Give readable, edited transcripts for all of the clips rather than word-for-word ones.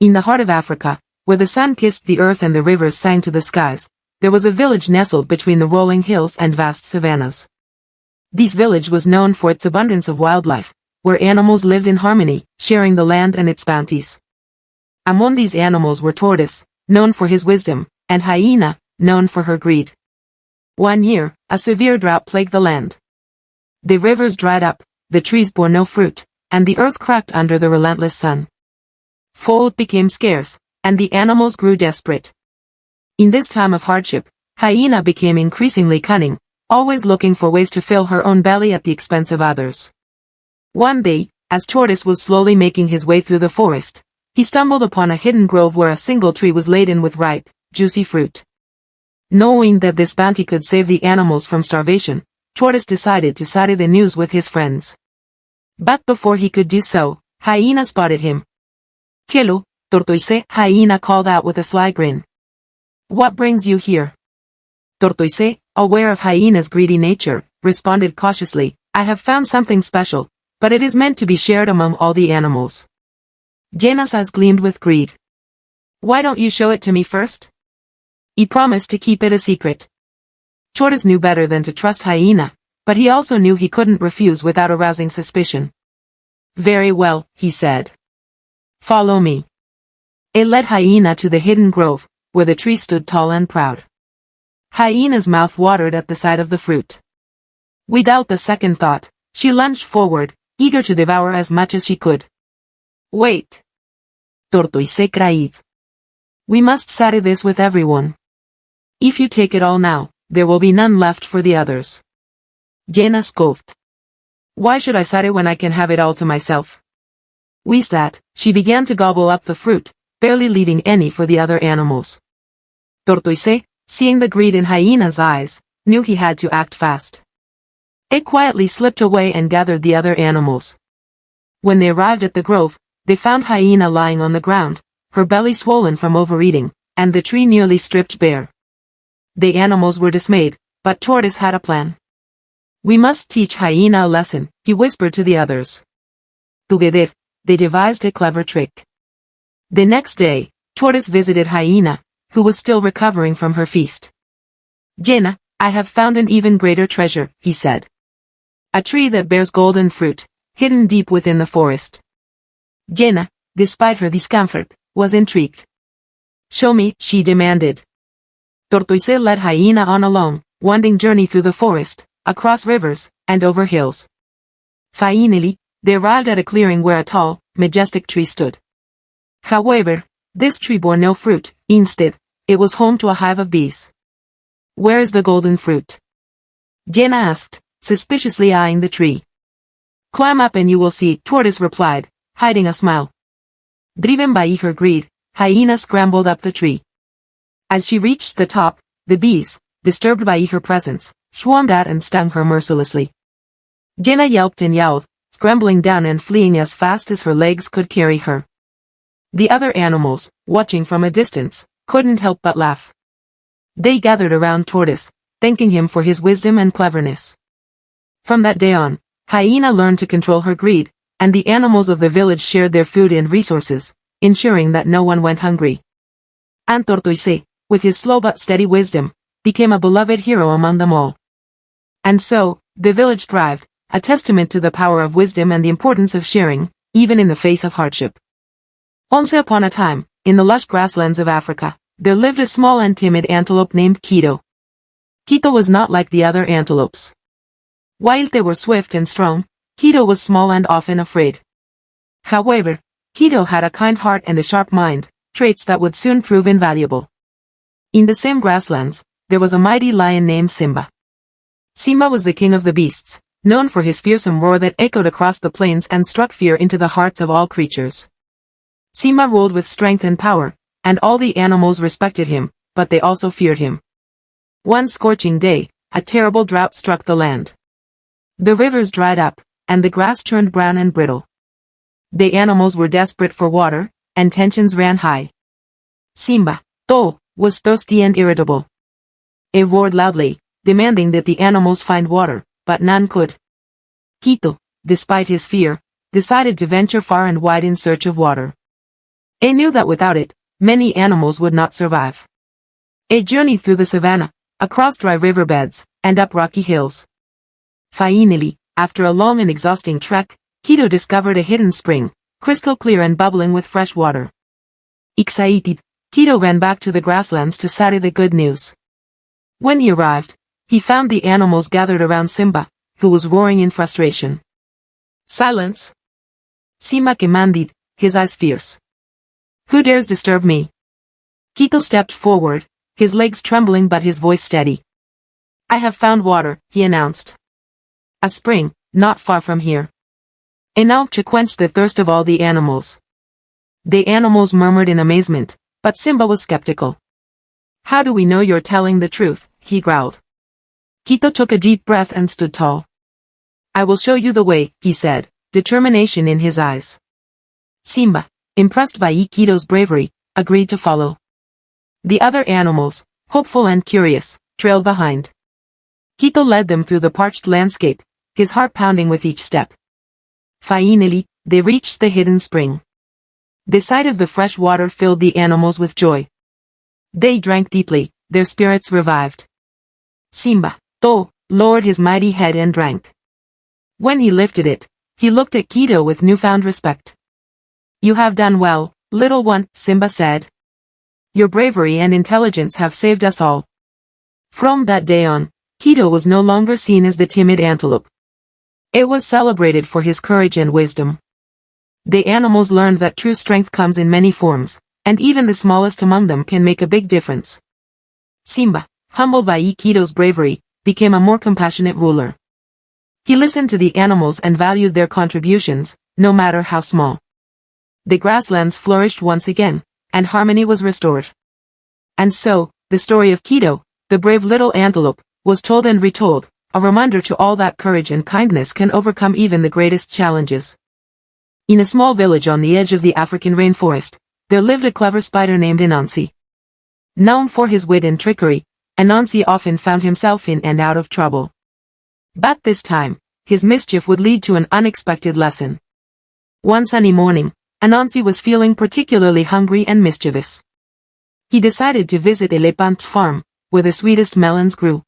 In the heart of Africa, where the sun kissed the earth and the rivers sang to the skies, there was a village nestled between the rolling hills and vast savannas. This village was known for its abundance of wildlife, where animals lived in harmony, sharing the land and its bounties. Among these animals were tortoise, known for his wisdom, and hyena, known for her greed. One year, a severe drought plagued the land. The rivers dried up, the trees bore no fruit, and the earth cracked under the relentless sun. Food became scarce, and the animals grew desperate. In this time of hardship, hyena became increasingly cunning, always looking for ways to fill her own belly at the expense of others. One day, as tortoise was slowly making his way through the forest, he stumbled upon a hidden grove where a single tree was laden with ripe, juicy fruit. Knowing that this bounty could save the animals from starvation, tortoise decided to share the news with his friends. But before he could do so, hyena spotted him. "Hello, tortoise," hyena called out with a sly grin. "What brings you here?" Tortoise, aware of hyena's greedy nature, responded cautiously, "I have found something special, but it is meant to be shared among all the animals." Hyena's eyes gleamed with greed. "Why don't you show it to me first?" He promised to keep it a secret. Tortoise knew better than to trust hyena, but he also knew he couldn't refuse without arousing suspicion. "Very well," he said. "Follow me." It led hyena to the hidden grove, where the tree stood tall and proud. Hyena's mouth watered at the sight of the fruit. Without a second thought, she lunged forward, eager to devour as much as she could. "Wait!" Tortoise cried. "We must share this with everyone. If you take it all now, there will be none left for the others." Hyena scoffed. "Why should I share it when I can have it all to myself?" With that, she began to gobble up the fruit, barely leaving any for the other animals. Tortoise, seeing the greed in hyena's eyes, knew he had to act fast. It quietly slipped away and gathered the other animals. When they arrived at the grove, they found hyena lying on the ground, her belly swollen from overeating, and the tree nearly stripped bare. The animals were dismayed, but tortoise had a plan. "We must teach hyena a lesson," he whispered to the others. Together, they devised a clever trick. The next day, tortoise visited hyena, who was still recovering from her feast. "Hyena, I have found an even greater treasure," he said. "A tree that bears golden fruit, hidden deep within the forest." Hyena, despite her discomfort, was intrigued. "Show me," she demanded. Tortoise led hyena on a long, winding journey through the forest, across rivers, and over hills. Finally, they arrived at a clearing where a tall, majestic tree stood. However, this tree bore no fruit. Instead, it was home to a hive of bees. "Where is the golden fruit?" Hyena asked, suspiciously eyeing the tree. "Climb up and you will see," Tortoise replied, hiding a smile. Driven by her greed, hyena scrambled up the tree. As she reached the top, the bees, disturbed by her presence, swarmed out and stung her mercilessly. Hyena yelped and yowled, scrambling down and fleeing as fast as her legs could carry her. The other animals, watching from a distance, couldn't help but laugh. They gathered around Tortoise, thanking him for his wisdom and cleverness. From that day on, hyena learned to control her greed, and the animals of the village shared their food and resources, ensuring that no one went hungry. And Tortoise, with his slow but steady wisdom, became a beloved hero among them all. And so, the village thrived, a testament to the power of wisdom and the importance of sharing, even in the face of hardship. Once upon a time, in the lush grasslands of Africa, there lived a small and timid antelope named Keto. Keto was not like the other antelopes. While they were swift and strong, Keto was small and often afraid. However, Keto had a kind heart and a sharp mind, traits that would soon prove invaluable. In the same grasslands, there was a mighty lion named Simba. Simba was the king of the beasts, known for his fearsome roar that echoed across the plains and struck fear into the hearts of all creatures. Simba ruled with strength and power, and all the animals respected him, but they also feared him. One scorching day, a terrible drought struck the land. The rivers dried up, and the grass turned brown and brittle. The animals were desperate for water, and tensions ran high. Simba, though, was thirsty and irritable. It roared loudly, demanding that the animals find water, but none could. Keto, despite his fear, decided to venture far and wide in search of water. He knew that without it, many animals would not survive. A journey through the savannah, across dry riverbeds, and up rocky hills. Finally, after a long and exhausting trek, Kito discovered a hidden spring, crystal clear and bubbling with fresh water. Excited, Kito ran back to the grasslands to say the good news. When he arrived, he found the animals gathered around Simba, who was roaring in frustration. Silence! Simba commanded, his eyes fierce. Who dares disturb me? Kito stepped forward, his legs trembling but his voice steady. I have found water, he announced. A spring, not far from here. Enough to quench the thirst of all the animals. The animals murmured in amazement, but Simba was skeptical. How do we know you're telling the truth, he growled. Kito took a deep breath and stood tall. I will show you the way, he said, determination in his eyes. Simba, impressed by Kito's bravery, agreed to follow. The other animals, hopeful and curious, trailed behind. Kito led them through the parched landscape, his heart pounding with each step. Finally, they reached the hidden spring. The sight of the fresh water filled the animals with joy. They drank deeply, their spirits revived. Simba, though, lowered his mighty head and drank. When he lifted it, he looked at Kito with newfound respect. You have done well, little one, Simba said. Your bravery and intelligence have saved us all. From that day on, Kito was no longer seen as the timid antelope. It was celebrated for his courage and wisdom. The animals learned that true strength comes in many forms, and even the smallest among them can make a big difference. Simba, humbled by Kito's bravery, became a more compassionate ruler. He listened to the animals and valued their contributions, no matter how small. The grasslands flourished once again, and harmony was restored. And so, the story of Kito, the brave little antelope, was told and retold, a reminder to all that courage and kindness can overcome even the greatest challenges. In a small village on the edge of the African rainforest, there lived a clever spider named Anansi. Known for his wit and trickery, Anansi often found himself in and out of trouble. But this time, his mischief would lead to an unexpected lesson. One sunny morning, Anansi was feeling particularly hungry and mischievous. He decided to visit Elephant's farm, where the sweetest melons grew.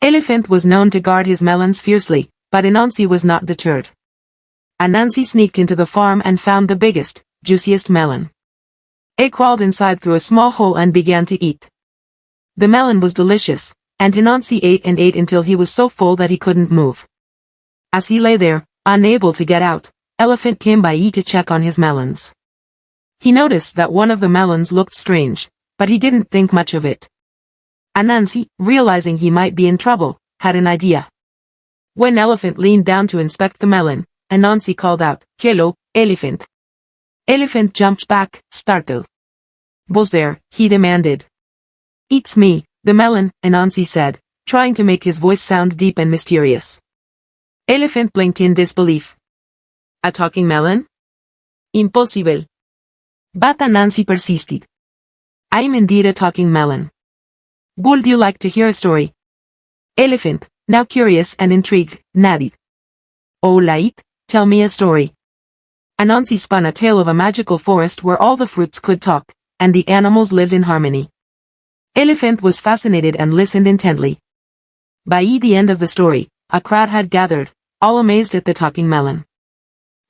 Elephant was known to guard his melons fiercely, but Anansi was not deterred. Anansi sneaked into the farm and found the biggest, juiciest melon. He crawled inside through a small hole and began to eat. The melon was delicious, and Anansi ate and ate until he was so full that he couldn't move. As he lay there, unable to get out, Elephant came by to check on his melons. He noticed that one of the melons looked strange, but he didn't think much of it. Anansi, realizing he might be in trouble, had an idea. When Elephant leaned down to inspect the melon, Anansi called out, "Hello, Elephant." Elephant jumped back, startled. "Who's there?" he demanded. "It's me, the melon," Anansi said, trying to make his voice sound deep and mysterious. Elephant blinked in disbelief. "A talking melon? Impossible." But Anansi persisted. "I am indeed a talking melon. Would you like to hear a story?" Elephant, now curious and intrigued, nodded. "Oh, right, tell me a story." Anansi spun a tale of a magical forest where all the fruits could talk, and the animals lived in harmony. Elephant was fascinated and listened intently. By the end of the story, a crowd had gathered, all amazed at the talking melon.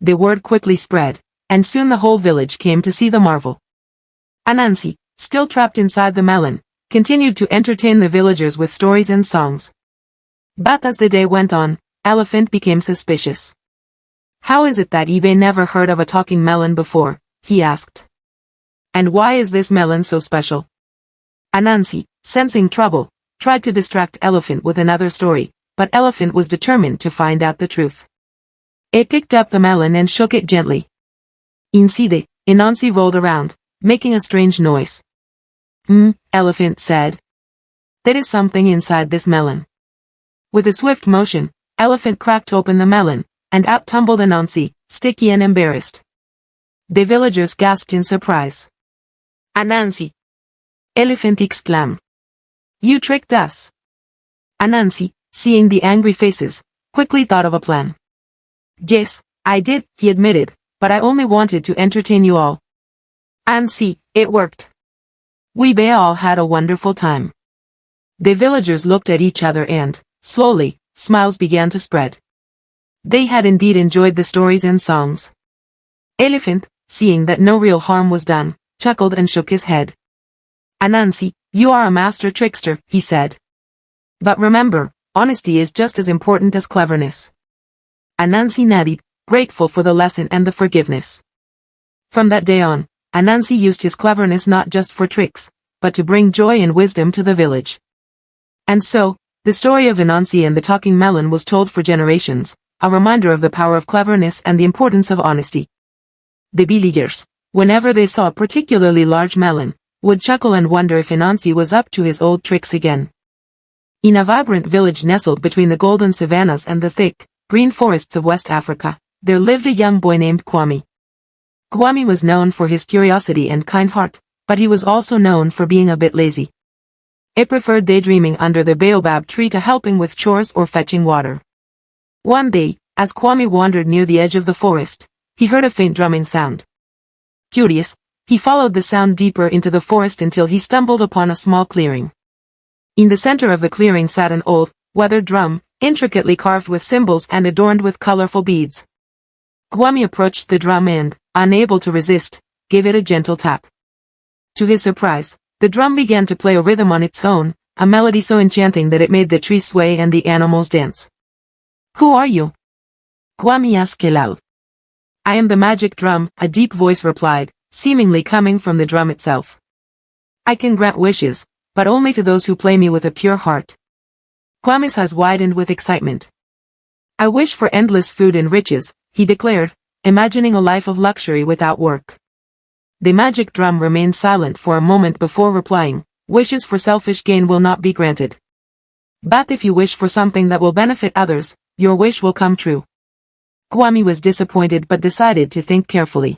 The word quickly spread, and soon the whole village came to see the marvel. Anansi, still trapped inside the melon, continued to entertain the villagers with stories and songs. But as the day went on, Elephant became suspicious. "How is it that Ibe never heard of a talking melon before?" he asked. "And why is this melon so special?" Anansi, sensing trouble, tried to distract Elephant with another story, but Elephant was determined to find out the truth. It picked up the melon and shook it gently. Inside, Anansi rolled around, making a strange noise. Elephant said. "There is something inside this melon." With a swift motion, Elephant cracked open the melon, and out tumbled Anansi, sticky and embarrassed. The villagers gasped in surprise. "Anansi!" Elephant exclaimed. "You tricked us!" Anansi, seeing the angry faces, quickly thought of a plan. "Yes, I did," he admitted, "but I only wanted to entertain you all." And see, it worked. We all had a wonderful time. The villagers looked at each other and, slowly, smiles began to spread. They had indeed enjoyed the stories and songs. Elephant, seeing that no real harm was done, chuckled and shook his head. Anansi, you are a master trickster, he said. But remember, honesty is just as important as cleverness. Anansi nodded, grateful for the lesson and the forgiveness. From that day on, Anansi used his cleverness not just for tricks, but to bring joy and wisdom to the village. And so, the story of Anansi and the talking melon was told for generations, a reminder of the power of cleverness and the importance of honesty. The villagers, whenever they saw a particularly large melon, would chuckle and wonder if Anansi was up to his old tricks again. In a vibrant village nestled between the golden savannas and the thick, green forests of West Africa, there lived a young boy named Kwame. Kwame was known for his curiosity and kind heart, but he was also known for being a bit lazy. He preferred daydreaming under the baobab tree to helping with chores or fetching water. One day, as Kwame wandered near the edge of the forest, he heard a faint drumming sound. Curious, he followed the sound deeper into the forest until he stumbled upon a small clearing. In the center of the clearing sat an old, weathered drum, intricately carved with symbols and adorned with colorful beads. Kwame approached the drum and, unable to resist, gave it a gentle tap. To his surprise, the drum began to play a rhythm on its own, a melody so enchanting that it made the trees sway and the animals dance. Who are you? Kwame asked aloud. I am the magic drum, a deep voice replied, seemingly coming from the drum itself. I can grant wishes, but only to those who play me with a pure heart. Kwame's eyes widened with excitement. I wish for endless food and riches, he declared, imagining a life of luxury without work. The magic drum remained silent for a moment before replying, wishes for selfish gain will not be granted. But if you wish for something that will benefit others, your wish will come true. Kwame was disappointed but decided to think carefully.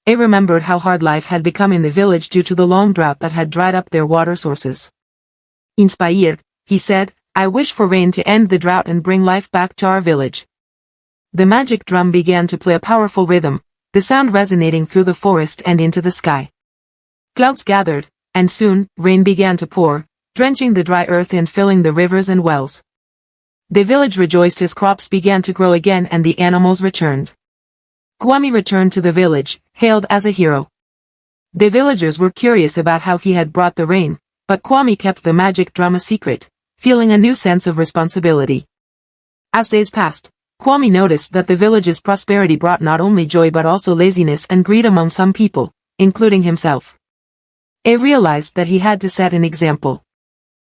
He remembered how hard life had become in the village due to the long drought that had dried up their water sources. Inspired, he said, I wish for rain to end the drought and bring life back to our village. The magic drum began to play a powerful rhythm, the sound resonating through the forest and into the sky. Clouds gathered, and soon, rain began to pour, drenching the dry earth and filling the rivers and wells. The village rejoiced as crops began to grow again and the animals returned. Kwame returned to the village, hailed as a hero. The villagers were curious about how he had brought the rain, but Kwame kept the magic drum a secret, feeling a new sense of responsibility. As days passed, Kwame noticed that the village's prosperity brought not only joy but also laziness and greed among some people, including himself. He realized that he had to set an example.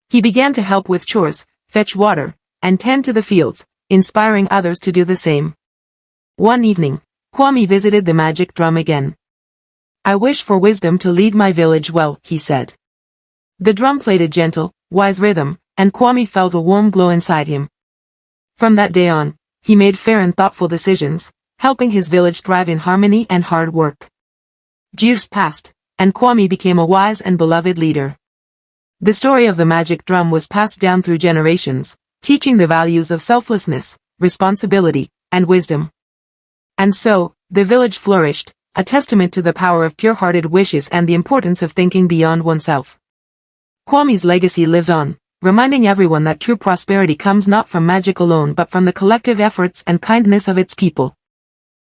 He began to help with chores, fetch water, and tend to the fields, inspiring others to do the same. One evening, Kwame visited the magic drum again. I wish for wisdom to lead my village well, he said. The drum played a gentle, wise rhythm, and Kwame felt a warm glow inside him. From that day on, he made fair and thoughtful decisions, helping his village thrive in harmony and hard work. Years passed, and Kwame became a wise and beloved leader. The story of the magic drum was passed down through generations, teaching the values of selflessness, responsibility, and wisdom. And so, the village flourished, a testament to the power of pure-hearted wishes and the importance of thinking beyond oneself. Kwame's legacy lived on, reminding everyone that true prosperity comes not from magic alone but from the collective efforts and kindness of its people.